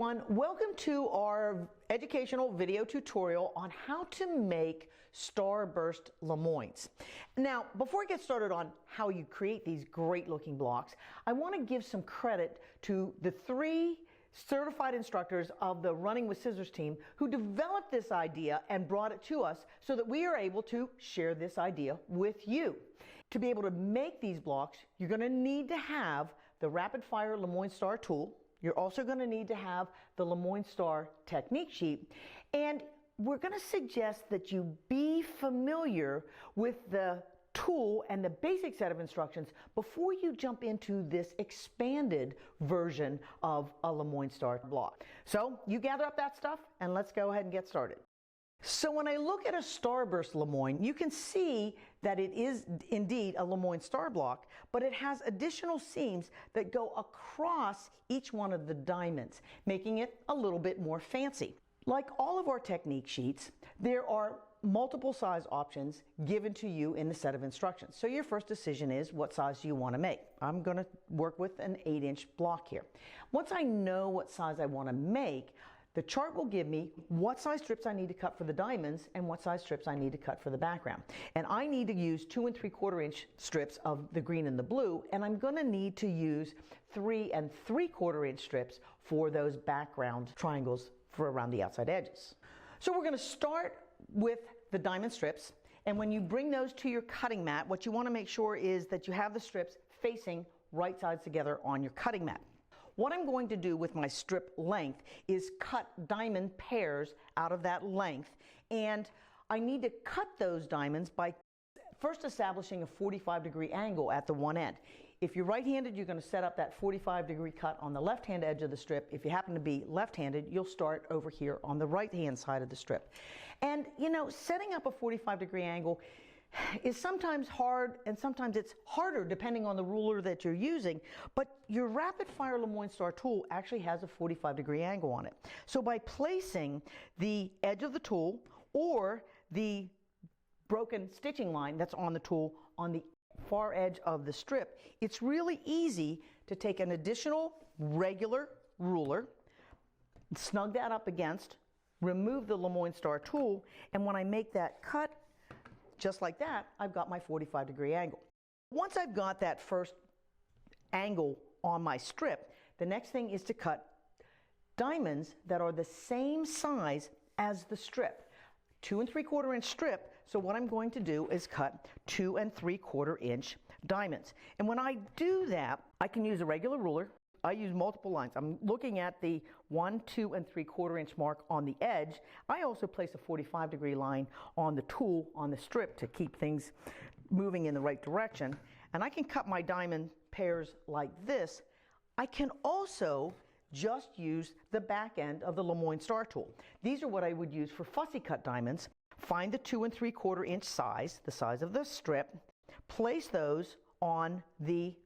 everyone, welcome to our educational video tutorial on how to make Starburst Lemoynes. Now, before I get started on how you create these great looking blocks, I want to give some credit to the 3 certified instructors of the Running with Scissors team who developed this idea and brought it to us so that we are able to share this idea with you. To be able to make these blocks, you're going to need to have the Rapid Fire Lemoyne Star tool. You're also going to need to have the Lemoyne Star technique sheet, and we're going to suggest that you be familiar with the tool and the basic set of instructions before you jump into this expanded version of a Lemoyne Star block. So you gather up that stuff and let's go ahead and get started. So when I look at a Starburst Lemoyne, you can see that it is indeed a Lemoyne Star block, but it has additional seams that go across each one of the diamonds, making it a little bit more fancy. Like all of our technique sheets, there are multiple size options given to you in the set of instructions. So your first decision is, what size do you want to make? I'm going to work with an 8-inch block here. Once I know what size I want to make, the chart will give me what size strips I need to cut for the diamonds and what size strips I need to cut for the background. And I need to use 2 3/4 inch strips of the green and the blue, and I'm going to need to use 3 3/4 inch strips for those background triangles for around the outside edges. So we're going to start with the diamond strips, and when you bring those to your cutting mat, what you want to make sure is that you have the strips facing right sides together on your cutting mat. What I'm going to do with my strip length is cut diamond pairs out of that length, and I need to cut those diamonds by first establishing a 45-degree angle at the one end. If you're right-handed, you're going to set up that 45-degree cut on the left-hand edge of the strip. If you happen to be left-handed, you'll start over here on the right-hand side of the strip. And you know, setting up a 45-degree angle is sometimes hard, and sometimes it's harder depending on the ruler that you're using, but your Rapid Fire Lemoyne Star tool actually has a 45-degree angle on it. So by placing the edge of the tool or the broken stitching line that's on the tool on the far edge of the strip, it's really easy to take an additional regular ruler, snug that up against, remove the Lemoyne Star tool, and when I make that cut, just like that, I've got my 45-degree angle. Once I've got that first angle on my strip, the next thing is to cut diamonds that are the same size as the strip. 2 3/4 inch strip, so what I'm going to do is cut 2 3/4 inch diamonds. And when I do that, I can use a regular ruler. I use multiple lines. I'm looking at the 1, 2 3/4 inch mark on the edge. I also place a 45-degree line on the tool on the strip to keep things moving in the right direction. And I can cut my diamond pairs like this. I can also just use the back end of the Lemoyne Star tool. These are what I would use for fussy cut diamonds. Find the 2 3/4 inch size, the size of the strip, place those on the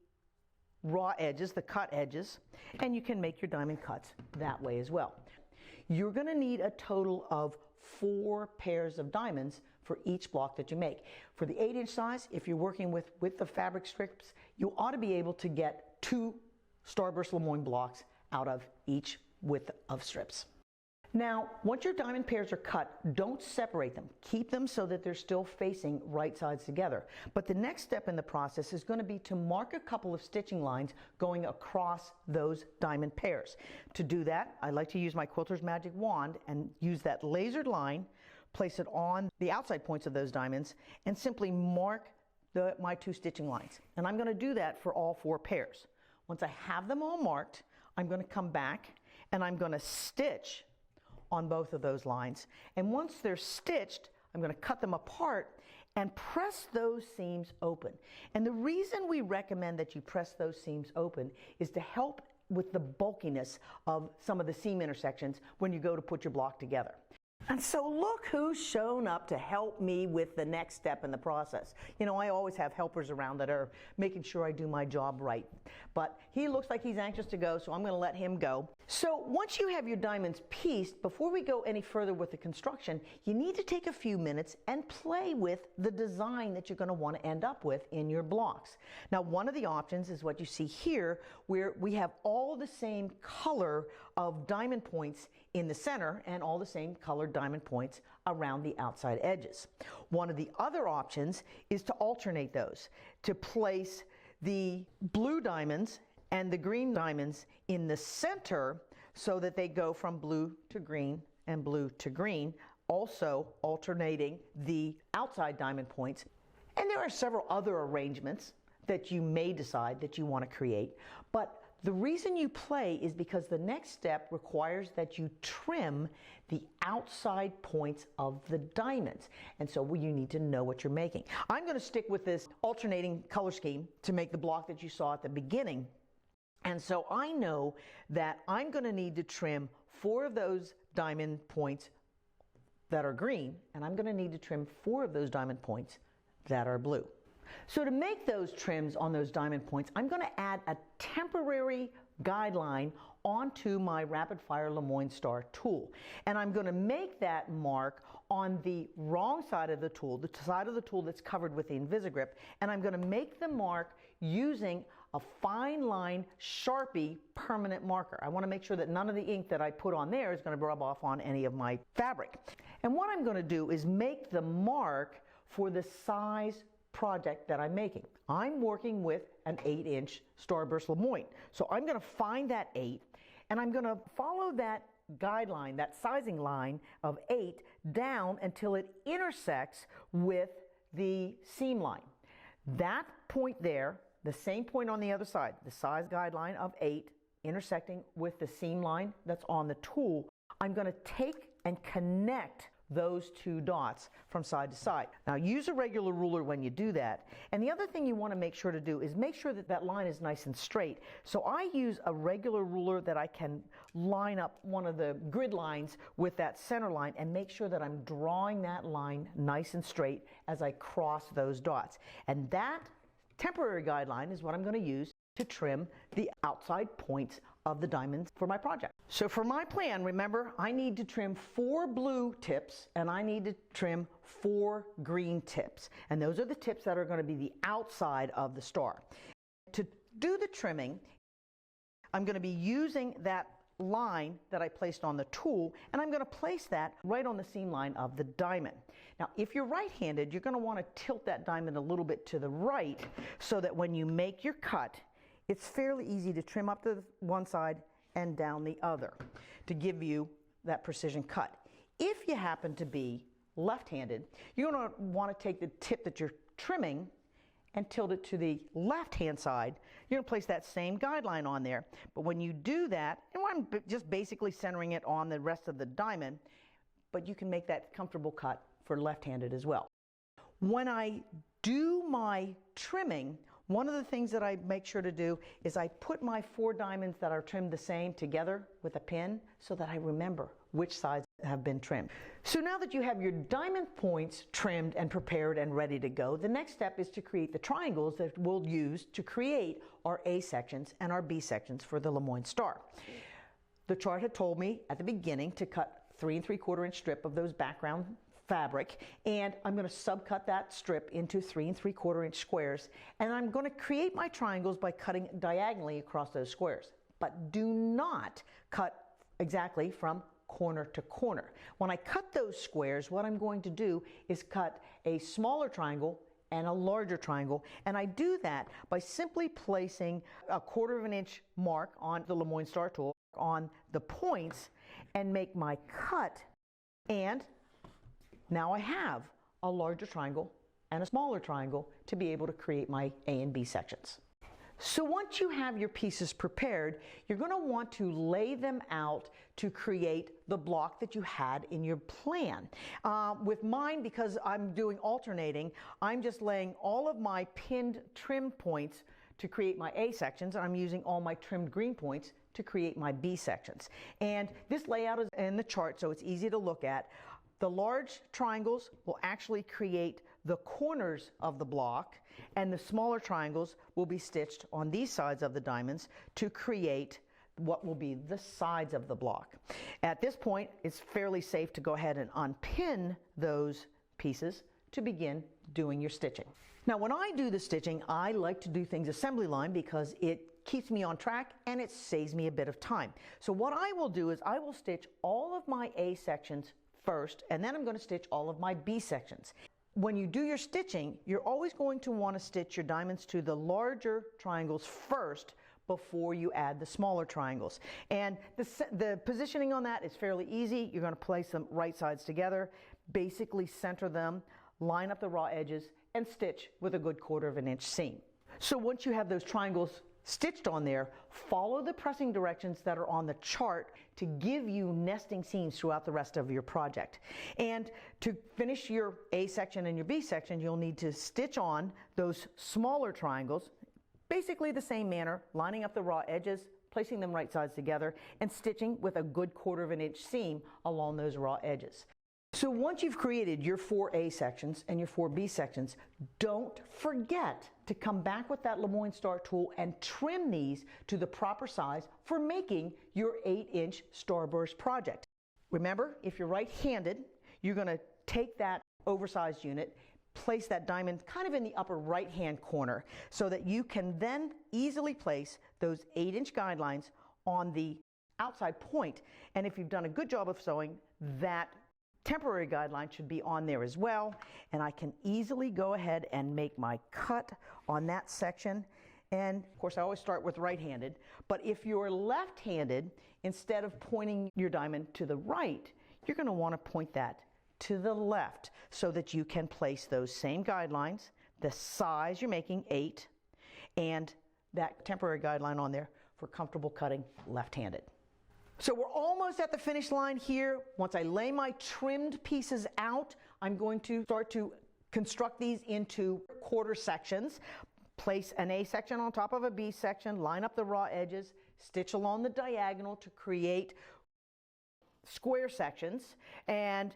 raw edges, the cut edges, and you can make your diamond cuts that way as well. You're going to need a total of 4 pairs of diamonds for each block that you make. For the 8-inch size, if you're working with the fabric strips, you ought to be able to get 2 Starburst Lemoyne blocks out of each width of strips. Now, once your diamond pairs are cut, don't separate them. Keep them so that they're still facing right sides together. But the next step in the process is going to be to mark a couple of stitching lines going across those diamond pairs. To do that, I like to use my quilter's magic wand and use that lasered line, place it on the outside points of those diamonds, and simply mark my 2 stitching lines. And I'm going to do that for all 4 pairs. Once I have them all marked, I'm going to come back and I'm going to stitch on both of those lines. And once they're stitched, I'm going to cut them apart and press those seams open. And the reason we recommend that you press those seams open is to help with the bulkiness of some of the seam intersections when you go to put your block together. And so look who's shown up to help me with the next step in the process. You know, I always have helpers around that are making sure I do my job right. But he looks like he's anxious to go, so I'm going to let him go. So once you have your diamonds pieced, before we go any further with the construction, you need to take a few minutes and play with the design that you're going to want to end up with in your blocks. Now, one of the options is what you see here, where we have all the same color of diamond points in the center and all the same colored diamond points around the outside edges. One of the other options is to alternate those, to place the blue diamonds and the green diamonds in the center so that they go from blue to green and blue to green, also alternating the outside diamond points. And there are several other arrangements that you may decide that you want to create, but the reason you play is because the next step requires that you trim the outside points of the diamonds. And so you need to know what you're making. I'm going to stick with this alternating color scheme to make the block that you saw at the beginning. And so I know that I'm going to need to trim 4 of those diamond points that are green, and I'm going to need to trim 4 of those diamond points that are blue. So to make those trims on those diamond points, I'm going to add a temporary guideline onto my Rapid Fire Lemoyne Star tool. And I'm going to make that mark on the wrong side of the tool, the side of the tool that's covered with the Invisigrip, and I'm going to make the mark using a fine line Sharpie permanent marker. I want to make sure that none of the ink that I put on there is going to rub off on any of my fabric. And what I'm going to do is make the mark for the size project that I'm making. I'm working with an 8-inch Starburst Lemoyne. So I'm going to find that 8, and I'm going to follow that guideline, that sizing line of 8 down until it intersects with the seam line. That point there, the same point on the other side, the size guideline of 8 intersecting with the seam line that's on the tool, I'm going to take and connect those 2 dots from side to side. Now use a regular ruler when you do that. And the other thing you want to make sure to do is make sure that that line is nice and straight. So I use a regular ruler that I can line up one of the grid lines with that center line and make sure that I'm drawing that line nice and straight as I cross those dots. And that temporary guideline is what I'm going to use to trim the outside points of the diamonds for my project. So for my plan, remember, I need to trim 4 blue tips and I need to trim 4 green tips. And those are the tips that are going to be the outside of the star. To do the trimming, I'm going to be using that line that I placed on the tool, and I'm going to place that right on the seam line of the diamond. Now, if you're right-handed, you're going to want to tilt that diamond a little bit to the right so that when you make your cut, it's fairly easy to trim up to one side and down the other to give you that precision cut. If you happen to be left-handed, you're going to want to take the tip that you're trimming and tilt it to the left-hand side. You're going to place that same guideline on there. But when you do that, and I'm just basically centering it on the rest of the diamond, but you can make that comfortable cut for left-handed as well. When I do my trimming, one of the things that I make sure to do is I put my 4 diamonds that are trimmed the same together with a pin so that I remember which sides have been trimmed. So now that you have your diamond points trimmed and prepared and ready to go, the next step is to create the triangles that we'll use to create our A sections and our B sections for the Lemoyne Star. The chart had told me at the beginning to cut 3 3/4 inch strip of those background fabric, and I'm going to subcut that strip into 3 3/4 inch squares, and I'm going to create my triangles by cutting diagonally across those squares. But do not cut exactly from corner to corner. When I cut those squares, what I'm going to do is cut a smaller triangle and a larger triangle, and I do that by simply placing a 1/4 inch mark on the Lemoyne Star tool on the points and make my cut, and now I have a larger triangle and a smaller triangle to be able to create my A and B sections. So once you have your pieces prepared, you're going to want to lay them out to create the block that you had in your plan. With mine, because I'm doing alternating, I'm just laying all of my pinned trim points to create my A sections, and I'm using all my trimmed green points to create my B sections. And this layout is in the chart, so it's easy to look at. The large triangles will actually create the corners of the block, and the smaller triangles will be stitched on these sides of the diamonds to create what will be the sides of the block. At this point, it's fairly safe to go ahead and unpin those pieces to begin doing your stitching. Now, when I do the stitching, I like to do things assembly line because it keeps me on track and it saves me a bit of time. So what I will do is I will stitch all of my A sections first, and then I'm going to stitch all of my B sections. When you do your stitching, you're always going to want to stitch your diamonds to the larger triangles first before you add the smaller triangles. And the positioning on that is fairly easy. You're going to place them right sides together, basically center them, line up the raw edges, and stitch with a good 1/4 inch seam. So once you have those triangles stitched on there, follow the pressing directions that are on the chart to give you nesting seams throughout the rest of your project. And to finish your A section and your B section, you'll need to stitch on those smaller triangles, basically the same manner, lining up the raw edges, placing them right sides together, and stitching with a good 1/4 inch seam along those raw edges. So once you've created your 4 A sections and your 4 B sections, don't forget to come back with that Lemoyne Star tool and trim these to the proper size for making your 8-inch Starburst project. Remember, if you're right-handed, you're going to take that oversized unit, place that diamond kind of in the upper right-hand corner so that you can then easily place those 8-inch guidelines on the outside point. And if you've done a good job of sewing, that temporary guideline should be on there as well, and I can easily go ahead and make my cut on that section. And of course I always start with right-handed, but if you're left-handed, instead of pointing your diamond to the right, you're going to want to point that to the left so that you can place those same guidelines, the size you're making, 8, and that temporary guideline on there for comfortable cutting left-handed. So we're almost at the finish line here. Once I lay my trimmed pieces out, I'm going to start to construct these into 1/4 sections. Place an A section on top of a B section, line up the raw edges, stitch along the diagonal to create square sections. And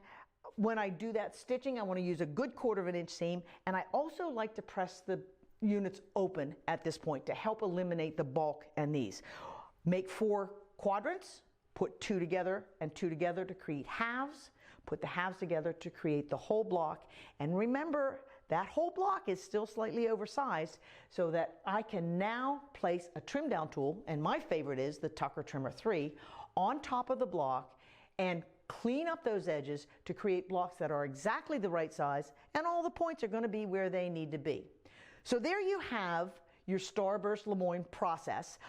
when I do that stitching, I want to use a good 1/4 inch seam, and I also like to press the units open at this point to help eliminate the bulk and these. Make 4 quadrants. Put 2 together and 2 together to create halves. Put the halves together to create the whole block. And remember, that whole block is still slightly oversized so that I can now place a trim down tool, and my favorite is the Tucker Trimmer 3, on top of the block and clean up those edges to create blocks that are exactly the right size, and all the points are going to be where they need to be. So there you have your Starburst Lemoyne process.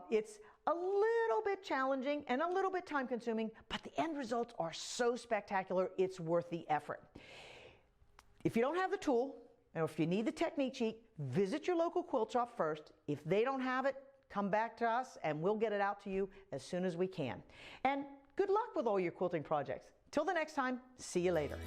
It's a little bit challenging and a little bit time consuming, but the end results are so spectacular, it's worth the effort. If you don't have the tool, or if you need the technique sheet, visit your local quilt shop first. If they don't have it, come back to us and we'll get it out to you as soon as we can. And good luck with all your quilting projects. Till the next time, see you later.